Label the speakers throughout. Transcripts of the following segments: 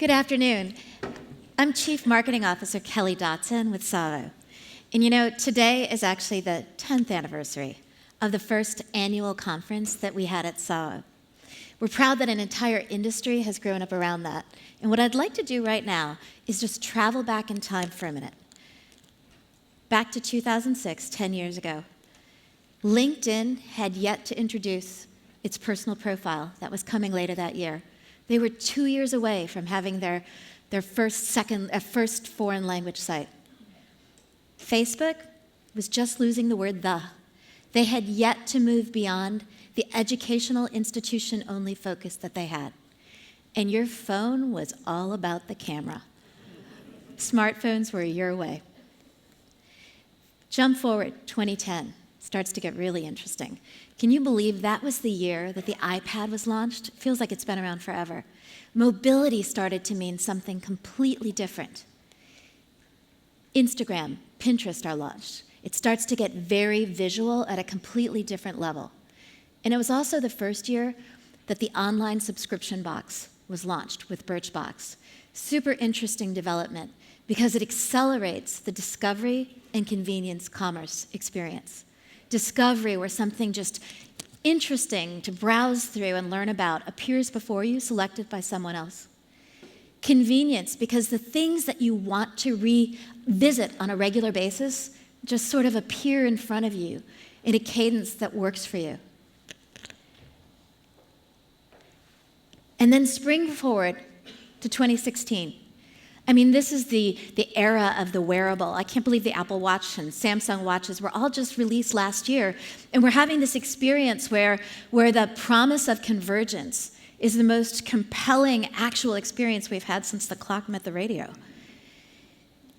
Speaker 1: Good afternoon. I'm Chief Marketing Officer Kelly Dotson with SAVO. And you know, today is actually the 10th anniversary of the first annual conference that we had at SAVO. We're proud that an entire industry has grown up around that. And what I'd like to do right now is just travel back in time for a minute. Back to 2006, 10 years ago. LinkedIn had yet to introduce its personal profile that was coming later that year. They were 2 years away from having their first foreign language site. Facebook was just losing the word "the." They had yet to move beyond the educational institution-only focus that they had. And your phone was all about the camera. Smartphones were a year away. Jump forward, 2010. Starts to get really interesting. Can you believe that was the year that the iPad was launched? It feels like it's been around forever. Mobility started to mean something completely different. Instagram, Pinterest are launched. It starts to get very visual at a completely different level. And it was also the first year that the online subscription box was launched with Birchbox. Super interesting development because it accelerates the discovery and convenience commerce experience. Discovery, where something just interesting to browse through and learn about appears before you, selected by someone else. Convenience, because the things that you want to revisit on a regular basis just sort of appear in front of you in a cadence that works for you. And then spring forward to 2016. I mean, this is the era of the wearable. I can't believe the Apple Watch and Samsung watches were all just released last year. And we're having this experience where the promise of convergence is the most compelling actual experience we've had since the clock met the radio.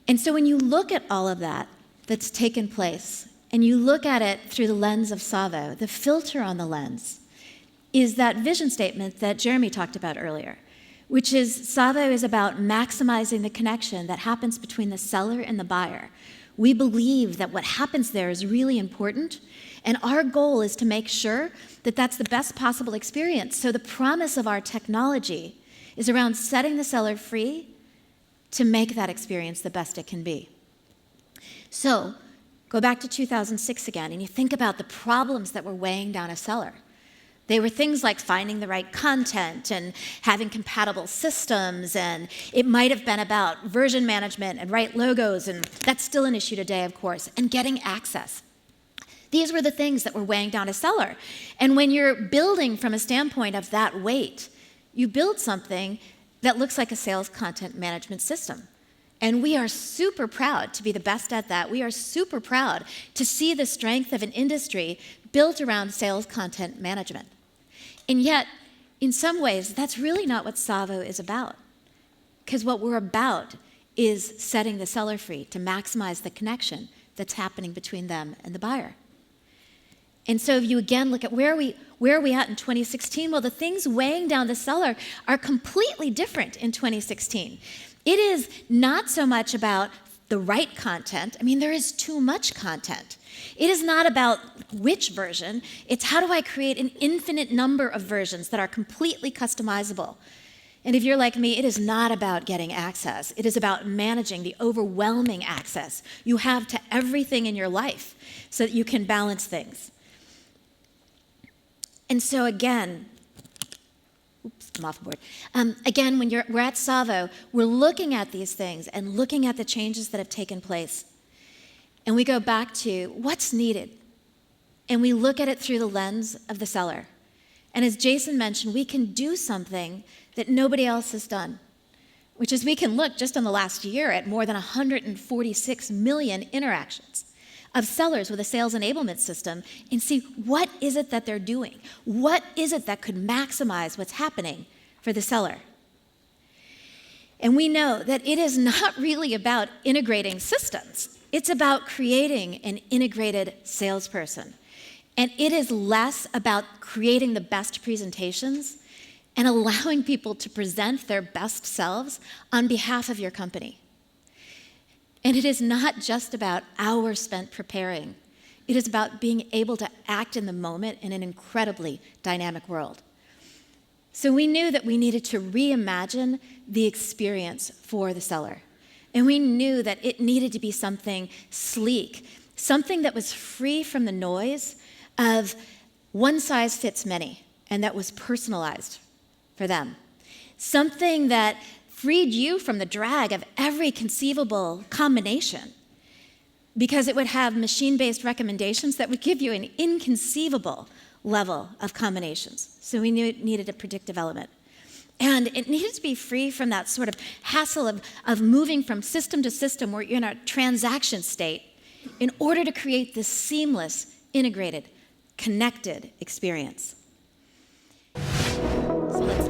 Speaker 1: And so when you look at all of that that's taken place, and you look at it through the lens of SAVO, the filter on the lens is that vision statement that Jeremy talked about earlier, which is SAVO is about maximizing the connection that happens between the seller and the buyer. We believe that what happens there is really important, and our goal is to make sure that that's the best possible experience. So the promise of our technology is around setting the seller free to make that experience the best it can be. So go back to 2006 again, and you think about the problems that were weighing down a seller. They were things like finding the right content and having compatible systems, and it might have been about version management and right logos, and that's still an issue today, of course, and getting access. These were the things that were weighing down a seller. And when you're building from a standpoint of that weight, you build something that looks like a sales content management system. And we are super proud to be the best at that. We are super proud to see the strength of an industry built around sales content management. And yet, in some ways, that's really not what SAVO is about. Because what we're about is setting the seller free to maximize the connection that's happening between them and the buyer. And so if you again look at where are we at in 2016? Well, the things weighing down the seller are completely different in 2016. It is not so much about the right content. I mean, there is too much content. It is not about which version. It's how do I create an infinite number of versions that are completely customizable. And if you're like me, it is not about getting access. It is about managing the overwhelming access you have to everything in your life so that you can balance things. And so again, I'm off the board. Again, when we're at SAVO, we're looking at these things and looking at the changes that have taken place. And we go back to what's needed. And we look at it through the lens of the seller. And as Jason mentioned, we can do something that nobody else has done, which is we can look just in the last year at more than 146 million interactions of sellers with a sales enablement system and see what is it that they're doing? What is it that could maximize what's happening for the seller? And we know that it is not really about integrating systems. It's about creating an integrated salesperson. And it is less about creating the best presentations and allowing people to present their best selves on behalf of your company. And it is not just about hours spent preparing. It is about being able to act in the moment in an incredibly dynamic world. So we knew that we needed to reimagine the experience for the seller. And we knew that it needed to be something sleek, something that was free from the noise of one size fits many, and that was personalized for them. Something that freed you from the drag of every conceivable combination, because it would have machine-based recommendations that would give you an inconceivable level of combinations. So we knew it needed a predictive element. And it needed to be free from that sort of hassle of moving from system to system where you're in a transaction state in order to create this seamless, integrated, connected experience. So let's